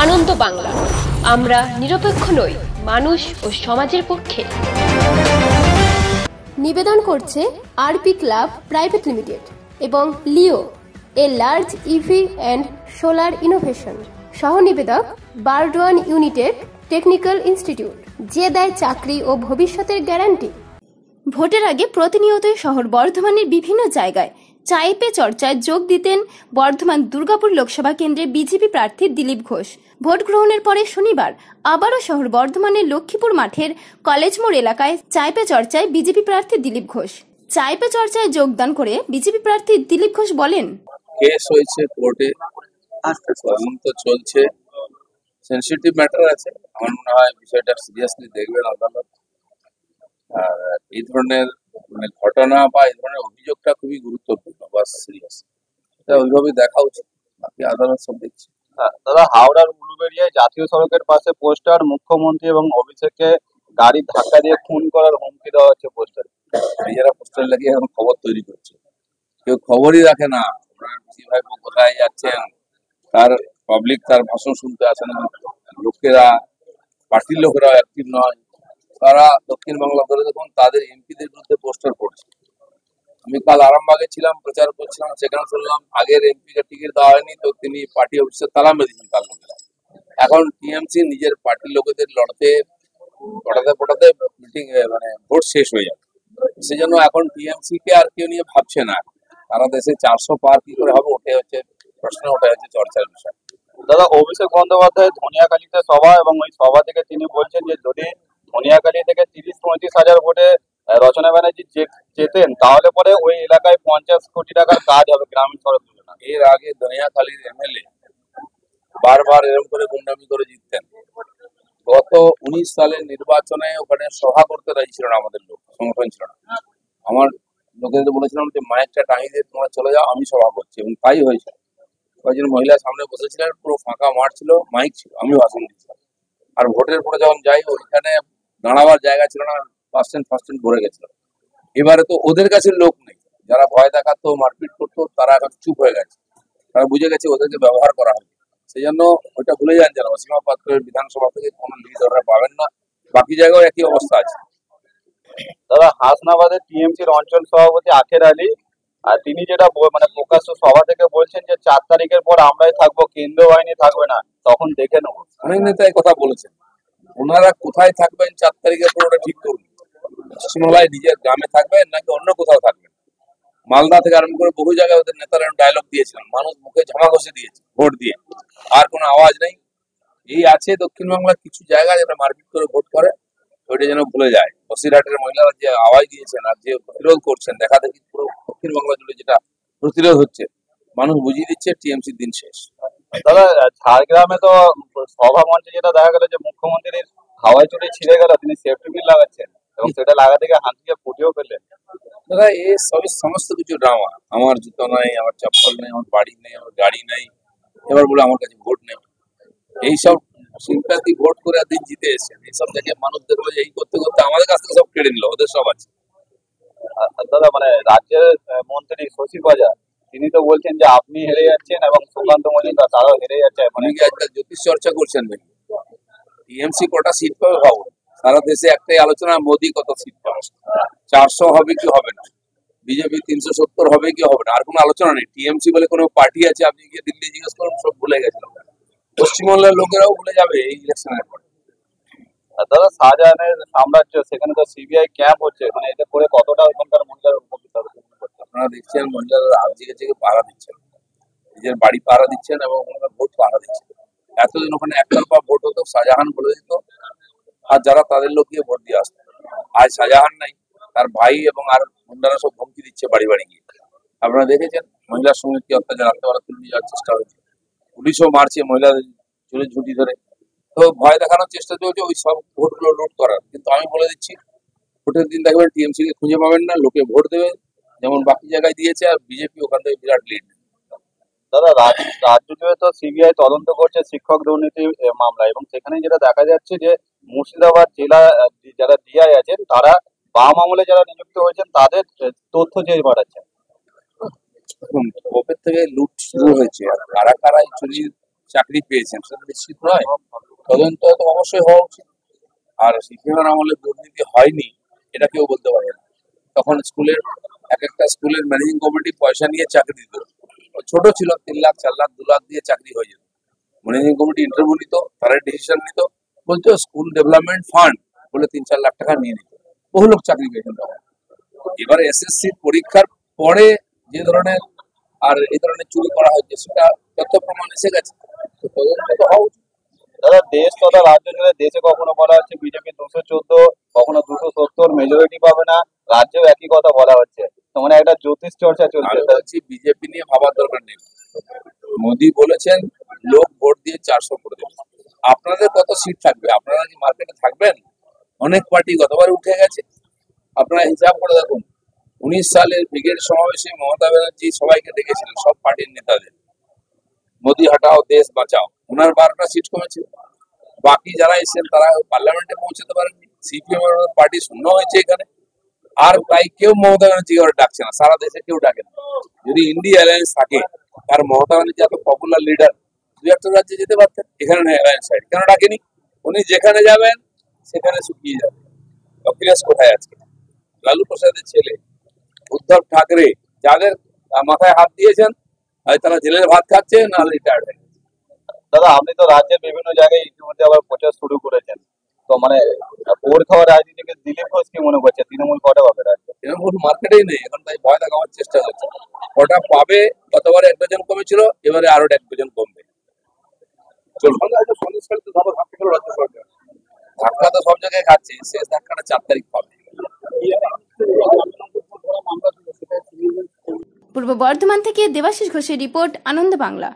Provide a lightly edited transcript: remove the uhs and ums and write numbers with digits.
আনন্দ বাংলা, আমরা নিরপেক্ষ নই, মানুষ ও সমাজের পক্ষে। নিবেদন করছে আরপি ক্লাব প্রাইভেট লিমিটেড এবং Leo, a large EV and solar innovation. সহ নিবেদক বারডোয়ান ইউনিটেক টেকনিক্যাল ইনস্টিটিউট, যে দেয় চাকরি ও ভবিষ্যতের গ্যারান্টি। ভোটের আগে প্রতিনিয়তই শহর বর্ধমানের বিভিন্ন জায়গায় চায়ে পে চর্চায় যোগ দিতেন বর্ধমান দুর্গাপুর লোকসভা কেন্দ্রের বিজেপি প্রার্থী দিলীপ ঘোষ। ভোট গ্রহণের পরে শনিবার আবারও শহর বর্ধমানের লক্ষ্মীপুর মাঠের কলেজ মোড় এলাকায় চায়ে পে চর্চায় বিজেপি প্রার্থী দিলীপ ঘোষ। চায়ে পে চর্চায় যোগদান করে বিজেপি প্রার্থী দিলীপ ঘোষ বলেন, কেস হয়েছে কোর্টে, তদন্ত চলছে, সেনসিটিভ ম্যাটার আছে। আমার মনে হয় বিষয়টা সিরিয়াসলি দেখবেন আদালত। আর এই ধরনের ঘটনা বা এই ধরনের অভিযোগটা খুবই গুরুত্বপূর্ণ বা সিরিয়াস, এটা ওইভাবে দেখা উচিত। বাকি আদালত সব দেখছে। দাদা, হাওড়ার উলুবেড়িয়ায় জাতীয় সড়কের পাশে পোস্টার, মুখ্যমন্ত্রী এবং অভিষেককে গাড়ি ধাক্কা দিয়ে খুন করার হুমকি দেওয়া হচ্ছে পোস্টার। নিজেরা পোস্টার লাগিয়ে এখন খবর তৈরি করছে, কেউ খবরই রাখে না। ভাই কোথায় যাচ্ছেন তার পাবলিক তার ভাষণ শুনতে আসে না। লোকেরা, পার্টির লোকেরা অ্যাক্টিভ নয়, তারা দক্ষিণ বাংলা ধরে দেখুন তাদের এমপিদের বিরুদ্ধে পোস্টার পড়ছে। আমি কাল আরামবাগে ছিলাম, প্রচার করছিলাম, সেখানে শুনলাম আগের এমপিকে টিকিট দেওয়া হয়নি, তো তিনি পার্টি অফিসে তালা মেরেছেন তার লোকেরা। এখন টিএমসি নিজের পার্টির লোকেদের পটাতে মিটিং ভোট শেষ হয়ে যাবে। সেজন্য এখন টিএমসি কে আর কেউ নিয়ে ভাবছে না। তারা দেশে 400 পার কি করে হবে, ওঠে হচ্ছে প্রশ্ন, ওঠা হচ্ছে চর্চার বিষয়। দাদা, অভিষেক বন্দ্যোপাধ্যায় ধনিয়াকালীতে সভা, এবং ওই সভা থেকে তিনি বলছেন যে যদি ধনিয়াকালী থেকে 30-35 হাজার ভোটে রচনা ব্যানার্জি জেতেন, তাহলে পরে ওই এলাকায় 50 কোটি টাকার কাজ হবে গ্রামীণ সড়ক যোজনা। এর আগে ধনিয়াখালীর এমএলএ বারবার এরকম করে গুন্ডামি করে জিততেন। গত 19 সালের নির্বাচনে ওখানে সভা করতে রাজি ছিল না, আমাদের লোক সংগঠন ছিল না। আমার লোকেদের বলেছিলাম যে মাইকটা টাঙিয়ে দিয়ে তোমরা চলে যাও, আমি সভা করছি, এবং তাই হয়েছে। কয়েকজন মহিলা সামনে বসেছিলেন, পুরো ফাঁকা মাঠ ছিল, মাইক ছিল, আমি ভাষণ দিচ্ছিলাম। আর ভোটের পরে যখন যাই, ওইখানে দাঁড়াবার জায়গা ছিল না, ফার্স্ট স্ট্যান্ড ভরে গেছিল। এবারে তো ওদের কাছে লোক নেই, যারা ভয় দেখাতো, মারপিট করতো, তারা এখন চুপ হয়ে গেছে। তারা বুঝে গেছে ওদেরকে ব্যবহার করা হয়। সেই জন্য ওইটা ভুলে যান যারা, অসীমা পাত্রের বিধানসভা থেকে কোনো লিড ওরা পাবেন না। বাকি জায়গায় একই অবস্থা আছে। দাদা, হাসনাবাদের টিএমসির অঞ্চল সভাপতি আখের আলী, আর তিনি যেটা প্রকাশ্য সভা থেকে বলছেন যে 4 তারিখের পর আমরাই থাকবো, কেন্দ্রীয় বাহিনী থাকবে না, তখন দেখে নেবো। অনেক নেতা এই কথা বলেছেন। ওনারা কোথায় থাকবেন 4 তারিখের পর ওটা ঠিক করুন। পশ্চিমবাংলায় নিজের গ্রামে থাকবেন নাকি অন্য কোথাও থাকবেন। মালদা থেকে আরম্ভ করে বহু জায়গায় ওদের নেতারা ডায়লগ দিয়েছিলেন, মানুষ মুখে ঝামা ঘষে দিয়েছে ভোট দিয়ে, আর কোনো আওয়াজ নেই। এই আছে দক্ষিণ বাংলার কিছু জায়গায় যেটা মারপিট করে ভোট করে, ওইটা যেন ভুলে যায়। বসিরহাটের মহিলারা যে আওয়াজ দিয়েছেন আর যে প্রতিরোধ করছেন, দেখা দেখি পুরো দক্ষিণ বাংলা জুড়ে যেটা প্রতিরোধ হচ্ছে, মানুষ বুঝিয়ে দিচ্ছে টিএমসির দিন শেষ। দাদা, ঝাড়গ্রামে তো সভা মঞ্চে যেটা দেখা গেল যে মুখ্যমন্ত্রীর হাওয়াই চুরি ছিঁড়ে গেল, তিনি সেফটি বিল লাগাচ্ছেন এবং সেটা লাগা থেকে হাত দিয়ে ফুটিয়েও ফেললেন। দাদা, এই সবই সমস্ত কিছু ড্রামা। আমার জুতো নাই, আমার চপ্পল নেই, আমার বাড়ি নেই, আমার গাড়ি নেই, এবার বলে আমার কাছে ভোট নেই। এইসব সিম্প্যাথি ভোট করে দিন জিতে এসেছেন। এইসব দেখে মানুষ দেখলো যে এই করতে করতে আমাদের কাছ থেকে সব কেড়ে নিল, ওদের সব আছে। দাদা, রাজ্যের মন্ত্রী শশী পাজা, তিনি তো বলছেন যে আপনি হেরে যাচ্ছেন এবং সুকান্ত মজুমদার তারাও হেরে যাচ্ছে। মানে কি আজকাল জ্যোতিষ চর্চা করছেন নাকি? টিএমসি কটা সিট পাবে ভাবুন। সারা দেশে একটাই আলোচনা, মোদী কত সিট পাবে, 400 হবে কি হবে না, বিজেপি 370 হবে কি হবে না, আর কোনো আলোচনা নেই। টিএমসি বলে কোনো পার্টি আছে? আপনি গিয়ে দিল্লি জিজ্ঞেস করুন, সব ভুলে গেছেন। পশ্চিমবঙ্গের লোকেরাও ভুলে যাবে এই ইলেকশনের পর। দাদা, শাহজাহানের সাম্রাজ্য, সেখানে তো সিবিআই ক্যাম্প হচ্ছে, এতে করে কতটা ওখানকার মহিলার উপকৃত হবে? আপনারা দেখছেন মহিলারা রাত জেগে জেগে পাহারা দিচ্ছেন, নিজের বাড়ি পাহারা দিচ্ছেন এবং ভোট পাহারা দিচ্ছেন। এতদিন ওখানে একতরফা ভোট হতো, শাহজাহান বলে দিত, আর যারা তাদের লোক গিয়ে ভোট দিয়ে আসতো। আজ শাহজাহান নাই, তার ভাই এবং আর গুন্ডারা সব হুমকি দিচ্ছে বাড়ি বাড়ি গিয়ে। আপনারা দেখেছেন মহিলার সঙ্গে কি অত্যাচার, রাত্রেবেলা তুলে নিয়ে যাওয়ার চেষ্টা হয়েছে, পুলিশও মারছে মহিলাদের চুলে ঝুঁটি ধরে। তো ভয় দেখানোর চেষ্টা চলছে ওই সব ভোটগুলো লুট করার। কিন্তু আমি বলে দিচ্ছি, ভোটের দিন দেখবেন টিএমসি কে খুঁজে পাবেন না, লোকে ভোট দেবে যেমন বাকি জায়গায় দিয়েছে, আর বিজেপি ওখান থেকে বিরাট লিড। দাদা, রাজ্য জুড়ে তো সিবিআই তদন্ত করছে শিক্ষক দুর্নীতি মামলা, এবং সেখানে যেটা দেখা যাচ্ছে যে মুর্শিদাবাদ জেলা যারা ডিআই আছেন, তারা বাম আমলে যারা নিযুক্ত হয়েছেন তাদের তথ্য জেল বাড়াচ্ছেন। কবে থেকে লুট শুরু হয়েছে আর কারা কারা চুরির চাকরি পেয়েছেন সেটা নিশ্চিত নয়? তদন্ত তো অবশ্যই হওয়া উচিত। আর সিপিএমের আমলে দুর্নীতি হয়নি এটা কেউ বলতে পারে না। তখন স্কুলের এক একটা স্কুলের ম্যানেজিং কমিটি পয়সা নিয়ে চাকরি দিত। ছোট ছিল, 3 লাখ 4 লাখ 2 লাখ দিয়ে চাকরি হয়ে যেত। ম্যানেজিং কমিটি ইন্টারভিউ নিত, তারা ডিসিশন নিত, বলতো স্কুল ডেভেলপমেন্ট ফান্ড বলে 3-4 লাখ টাকা নিয়ে নিত। বহু লোক চাকরি পেয়েছেন তখন। এবারে এসএসসি পরীক্ষার পরে যে ধরনের আর এই ধরনের চুরি করা হচ্ছে সেটা তথ্য প্রমাণ এসে গেছে, তো তদন্ত তো হওয়া উচিত। দাদা, দেশ তথা রাজ্য জুড়ে দেশে কখনো বলা হচ্ছে বিজেপি 214, কখনো 270 মেজরিটি পাবে না, রাজ্যেও একই কথা বলা হচ্ছে। তো মানে একটা জ্যোতিষ চর্চা চলছে। আমি বলছি বিজেপি নিয়ে ভাবার দরকার নেই। মোদী বলেছেন লোক ভোট দিয়ে 400 করে দেবে। আপনাদের কত সিট থাকবে? আপনারা কি মার্কেটে থাকবেন? অনেক পার্টি গতবার উঠে গেছে। আপনারা হিসাব করে দেখুন, 19 সালের ব্রিগেড সমাবেশে মমতা ব্যানার্জি সবাইকে ডেকেছিলেন, সব পার্টির নেতাদের, মোদি হটাও দেশ বাঁচাও। ওনার 12টা সিট কমেছিল। বাকি যারা এসেছেন তারা পার্লামেন্টে পৌঁছাতে পারেননি। সিপিএম পার্টি শূন্য হয়েছে এখানে। আর তাই কেউ মমতা ব্যানার্জিকে আর ডাকছে না, সারা দেশে কেউ ডাকে না। যদি ইন্ডিয়া অ্যালায়েন্স থাকে, আর মমতা ব্যানার্জি এত পপুলার লিডার, দু একটা রাজ্যে যেতে পারতেন। এখানে নেই অ্যালায়েন্স সাইড, কেন ডাকেনি? উনি যেখানে যাবেন সেখানে শুকিয়ে যাবে। অখিলেশ কোথায় আছে? লালু প্রসাদের ছেলে উদ্ধব ঠাকরে, যাদের মাথায় হাত দিয়েছেন, হয় তারা জেলের ভাত খাচ্ছে না রিটায়ার্ড হয়ে গেছে। দাদা, আপনি তো রাজ্যের বিভিন্ন জায়গায় ইতিমধ্যে আবার প্রচার শুরু করেছেন। তো মানে ভোট খাওয়া রাজনীতিকে দিলীপ ঘোষ কি মনে করছে, তৃণমূল কটা পাবে রাজ্যে? তৃণমূল মার্কেটেই নেই এখন, তাই ভয় দেখাবার চেষ্টা করছে। কটা পাবে? গতবারে 1 ডজন কমেছিল, এবারে আরো 1 ডজন কমবে। ধাক্কা তো সব জায়গায় খাচ্ছে, শেষ ধাক্কাটা 4 তারিখ পাবে। পূর্ব বর্ধমান থেকে দেবাশিস ঘোষের রিপোর্ট, আনন্দ বাংলা।